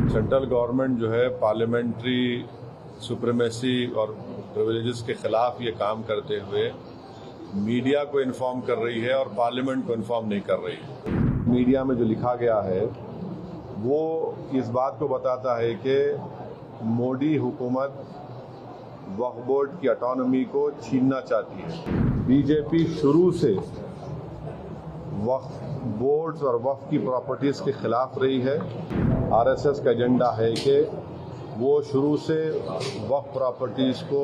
Central government जो है parliamentary supremacy और प्रिविलेजेस के खिलाफ ये काम करते हुए मीडिया को इन्फॉर्म कर रही है और पार्लियामेंट को इन्फॉर्म नहीं कर रही है। मीडिया में जो लिखा गया है वो इस बात को बताता है कि मोदी हुकूमत वक्फ बोर्ड की ऑटोनॉमी को छीनना चाहती है। बीजेपी शुरू से वक्फ बोर्ड्स और वक्फ की प्रॉपर्टीज़ के खिलाफ रही है। आरएसएस का एजेंडा है कि वो शुरू से वक्फ प्रॉपर्टीज़ को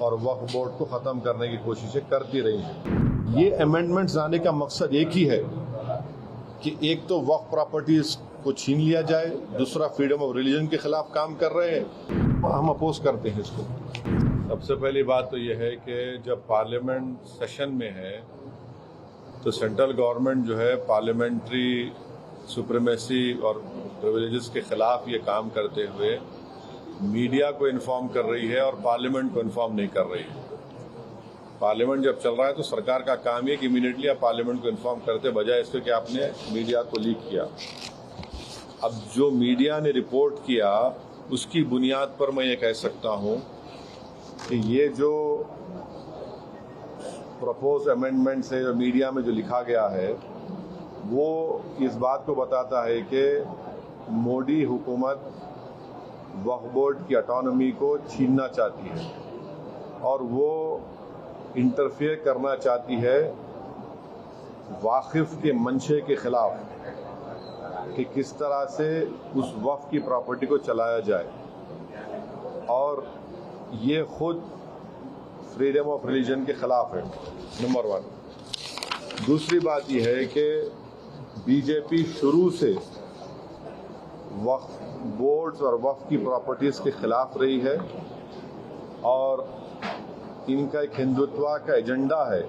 और वक्फ बोर्ड को ख़त्म करने की कोशिशें करती रही हैं। ये अमेंडमेंट्स लाने का मकसद एक ही है कि एक तो वक्फ प्रॉपर्टीज़ को छीन लिया जाए, दूसरा फ्रीडम ऑफ रिलीजन के खिलाफ काम कर रहे हैं। हम अपोज करते हैं इसको। सबसे पहली बात तो ये है कि जब पार्लियामेंट सेशन में है तो सेंट्रल गवर्नमेंट जो है पार्लियामेंट्री सुप्रीमेसी और प्रिविलेजेस के खिलाफ ये काम करते हुए मीडिया को इन्फॉर्म कर रही है और पार्लियामेंट को इन्फॉर्म नहीं कर रही है। पार्लियामेंट जब चल रहा है तो सरकार का काम है कि इमीडिएटली आप पार्लियामेंट को इन्फॉर्म करते, बजाय इसके कि आपने मीडिया को लीक किया। अब जो मीडिया ने रिपोर्ट किया उसकी बुनियाद पर मैं ये कह सकता हूँ कि ये जो प्रपोज अमेंडमेंट से जो मीडिया में जो लिखा गया है वो इस बात को बताता है कि मोदी हुकूमत वक्फ बोर्ड की ऑटोनॉमी को छीनना चाहती है और वो इंटरफेयर करना चाहती है वाकिफ के मंशे के खिलाफ कि किस तरह से उस वक्फ की प्रॉपर्टी को चलाया जाए, और ये खुद फ्रीडम ऑफ रिलीजन के खिलाफ है, नंबर 1। दूसरी बात यह है कि बीजेपी शुरू से वक्फ बोर्ड्स और वक्फ की प्रॉपर्टीज़ के खिलाफ रही है और इनका एक हिंदुत्व का एजेंडा है,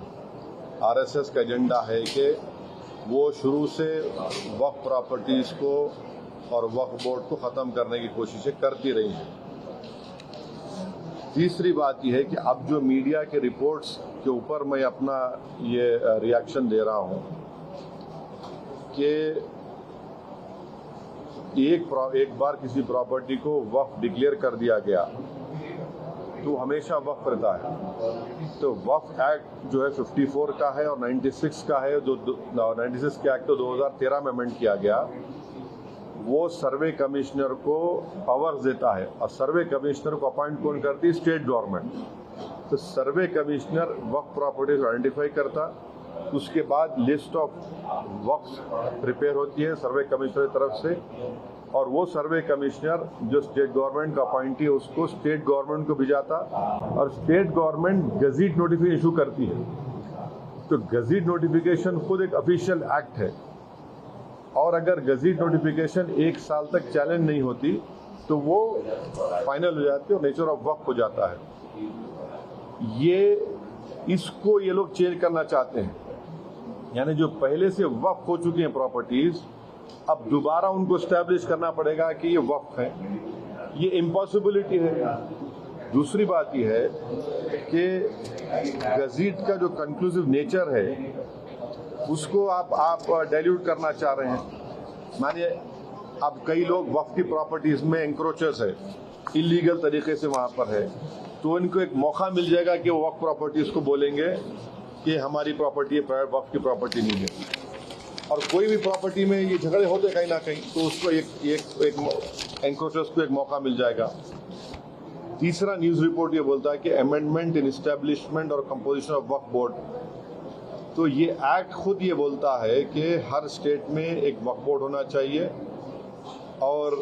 आरएसएस का एजेंडा है कि वो शुरू से वक्फ प्रॉपर्टीज़ को और वक्फ बोर्ड को ख़त्म करने की कोशिशें करती रही हैं। तीसरी बात यह है कि अब जो मीडिया के रिपोर्ट्स के ऊपर मैं अपना ये रिएक्शन दे रहा हूँ कि एक बार किसी प्रॉपर्टी को वक्फ डिक्लेयर कर दिया गया तो हमेशा वक्फ रहता है। तो वक्फ एक्ट जो है 54 का है और 96 का है, जो 96 के एक्ट तो 2013 में अमेंड किया गया। वो सर्वे कमिश्नर को पावर्स देता है और सर्वे कमिश्नर को अपॉइंट कौन करती है? State government. तो सर्वे कमिश्नर वक्फ प्रॉपर्टीज आइडेंटिफाई करता, उसके बाद लिस्ट ऑफ वक्फ प्रिपेयर होती है सर्वे कमिश्नर की तरफ से, और वो सर्वे कमिश्नर जो स्टेट गवर्नमेंट का अपॉइंटी है उसको स्टेट गवर्नमेंट को भिजाता और state government gazette notification issue करती है। तो गजीट नोटिफिकेशन खुद एक ऑफिशियल एक्ट है और अगर गजीट नोटिफिकेशन 1 साल तक चैलेंज नहीं होती तो वो फाइनल हो जाती है और नेचर ऑफ वक्फ हो जाता है। इसको ये लोग चेंज करना चाहते हैं, यानी जो पहले से वक्फ हो चुकी हैं प्रॉपर्टीज अब दोबारा उनको स्टैब्लिश करना पड़ेगा कि ये वक्फ है। ये इम्पॉसिबिलिटी है। दूसरी बात यह है कि गजीट का जो कंक्लूसिव नेचर है उसको आप डाइल्यूट करना चाह रहे हैं। मानिए अब कई लोग वक्फ की प्रॉपर्टीज में एंक्रोचर्स है, इलीगल तरीके से वहां पर है, तो इनको एक मौका मिल जाएगा कि वो वक्फ प्रॉपर्टीज को बोलेंगे कि हमारी प्रॉपर्टी है, प्राइवेट वक्फ की प्रॉपर्टी नहीं है। और कोई भी प्रॉपर्टी में ये झगड़े होते कहीं ना कहीं, तो उसको एक एंक्रोचर्स को एक मौका मिल जाएगा। तीसरा न्यूज रिपोर्ट ये बोलता है कि अमेंडमेंट इन एस्टेब्लिशमेंट और कंपोजिशन ऑफ वक्फ बोर्ड। तो ये एक्ट खुद ये बोलता है कि हर स्टेट में एक वक्फ बोर्ड होना चाहिए और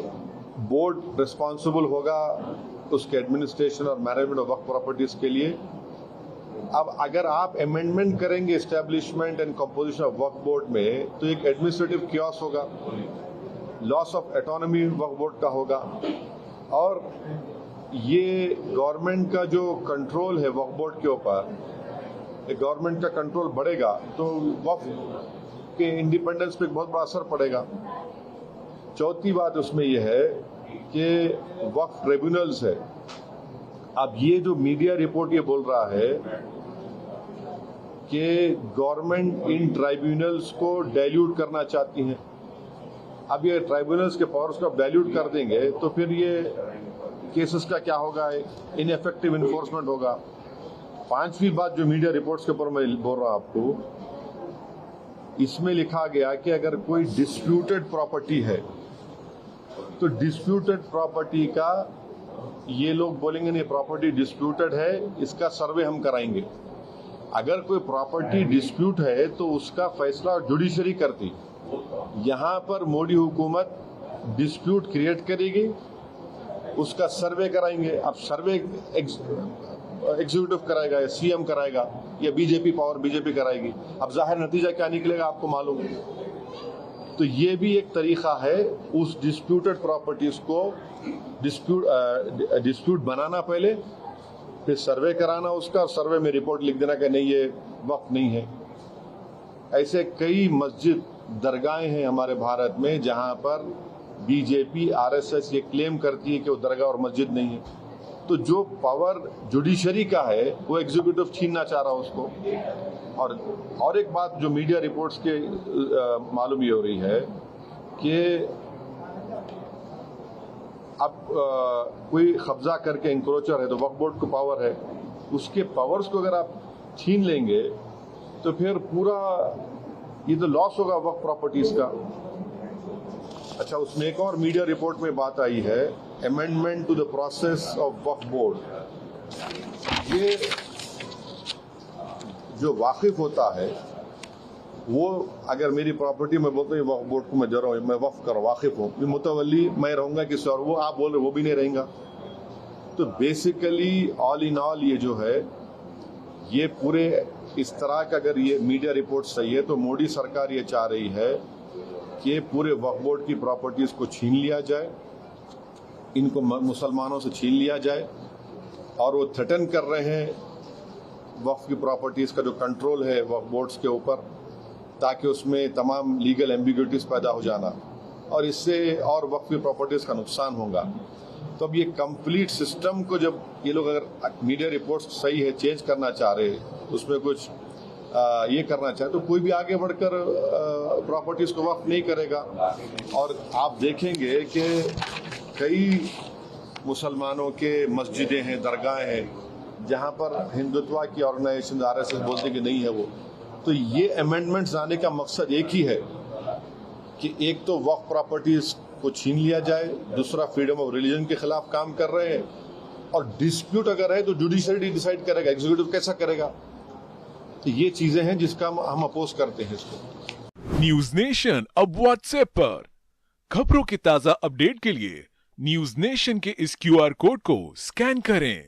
बोर्ड रिस्पॉन्सिबल होगा उसके एडमिनिस्ट्रेशन और मैनेजमेंट ऑफ वक्फ प्रॉपर्टीज के लिए। अब अगर आप अमेंडमेंट करेंगे establishment and composition of Waqf board में तो एक एडमिनिस्ट्रेटिव क्योस होगा, loss of autonomy Waqf board का होगा, और ये गवर्नमेंट का जो कंट्रोल है वक्फ बोर्ड के ऊपर, गवर्नमेंट का कंट्रोल बढ़ेगा तो वक्फ के इंडिपेंडेंस पे बहुत बड़ा असर पड़ेगा। चौथी बात उसमें यह है कि वक्फ ट्रिब्यूनल्स है। अब ये जो मीडिया रिपोर्ट ये बोल रहा है कि गवर्नमेंट इन ट्राइब्यूनल्स को डाइल्यूट करना चाहती है अब ये ट्राइब्यूनल्स के पावर्स को आप डाइल्यूट कर देंगे तो फिर ये केसेस का क्या होगा, इनएफेक्टिव इन्फोर्समेंट होगा। पांचवी बात जो मीडिया रिपोर्ट्स के ऊपर मैं बोल रहा हूं आपको, इसमें लिखा गया कि अगर कोई डिस्प्यूटेड प्रॉपर्टी है तो डिस्प्यूटेड प्रॉपर्टी का ये लोग बोलेंगे नहीं प्रॉपर्टी डिस्प्यूटेड है, इसका सर्वे हम कराएंगे। अगर कोई प्रॉपर्टी डिस्प्यूट है तो उसका फैसला जुडिशरी करती। यहां पर मोदी हुकूमत डिस्प्यूट क्रिएट करेगी, उसका सर्वे कराएंगे। अब सर्वे एग्जीक्यूटिव कराएगा या सीएम कराएगा या बीजेपी पावर बीजेपी कराएगी। अब जाहिर नतीजा क्या निकलेगा आपको मालूम है। तो ये भी एक तरीका है उस डिस्प्यूटेड प्रॉपर्टीज को डिस्प्यूट बनाना, पहले फिर सर्वे कराना उसका, और सर्वे में रिपोर्ट लिख देना कि नहीं ये वक्त नहीं है। ऐसे कई मस्जिद दरगाहें हैं हमारे भारत में जहां पर बीजेपी आरएसएस ये क्लेम करती है कि वो दरगाह और मस्जिद नहीं है। तो जो पावर जुडिशरी का है वो एग्जीक्यूटिव छीनना चाह रहा है उसको। और एक बात जो मीडिया रिपोर्ट्स के मालूम ये हो रही है कि अब कोई कब्जा करके इंक्रोचर है तो वक्फ बोर्ड को पावर है, उसके पावर्स को अगर आप छीन लेंगे तो फिर पूरा ये तो लॉस होगा वक्फ प्रॉपर्टीज का। अच्छा, उसमें एक और मीडिया रिपोर्ट में बात आई है, amendment to the process of Waqf board. ये जो वाकिफ होता है वो अगर मेरी प्रॉपर्टी में बोलते हैं वक्फ बोर्ड को मैं जरा मैं वक्फ कर वाकिफ हूँ, मुतवल्ली मैं रहूंगा किसी और, वो आप बोल रहे वो भी नहीं रहेगा। तो बेसिकली ऑल इन ऑल ये जो है ये पूरे इस तरह का, अगर ये मीडिया रिपोर्ट सही है तो मोदी सरकार ये चाह रही है कि पूरे वक्फ बोर्ड की प्रॉपर्टीज को छीन लिया जाए, इनको मुसलमानों से छीन लिया जाए। और वो थ्रेटन कर रहे हैं वक्फ की प्रॉपर्टीज का जो कंट्रोल है वक्फ बोर्ड्स के ऊपर, ताकि उसमें तमाम लीगल एम्बिग्यूटिज पैदा हो जाना और इससे और वक्फ की प्रॉपर्टीज का नुकसान होगा। तो अब ये कंप्लीट सिस्टम को जब ये लोग अगर मीडिया रिपोर्ट्स सही है चेंज करना चाह रहे हैं, उसमें कुछ ये करना चाहे तो कोई भी आगे बढ़कर प्रॉपर्टीज को वक्फ नहीं करेगा। और आप देखेंगे कि कई मुसलमानों के मस्जिदें हैं, दरगाहें हैं जहां पर हिंदुत्व की ऑर्गेनाइजेशन आरएसएस बोलते कि नहीं है वो। तो ये अमेंडमेंट्स आने का मकसद एक ही है कि एक तो वक्फ प्रॉपर्टीज को छीन लिया जाए, दूसरा फ्रीडम ऑफ रिलीजन के खिलाफ काम कर रहे हैं, और डिस्प्यूट अगर है तो जुडिशरी डिसाइड करेगा, एग्जीक्यूटिव कैसा करेगा। तो ये चीजें हैं जिसका हम अपोज करते हैं इसको। न्यूज नेशन अब व्हाट्सएप पर खबरों के ताजा अपडेट के लिए न्यूज नेशन के इस क्यूआर कोड को स्कैन करें।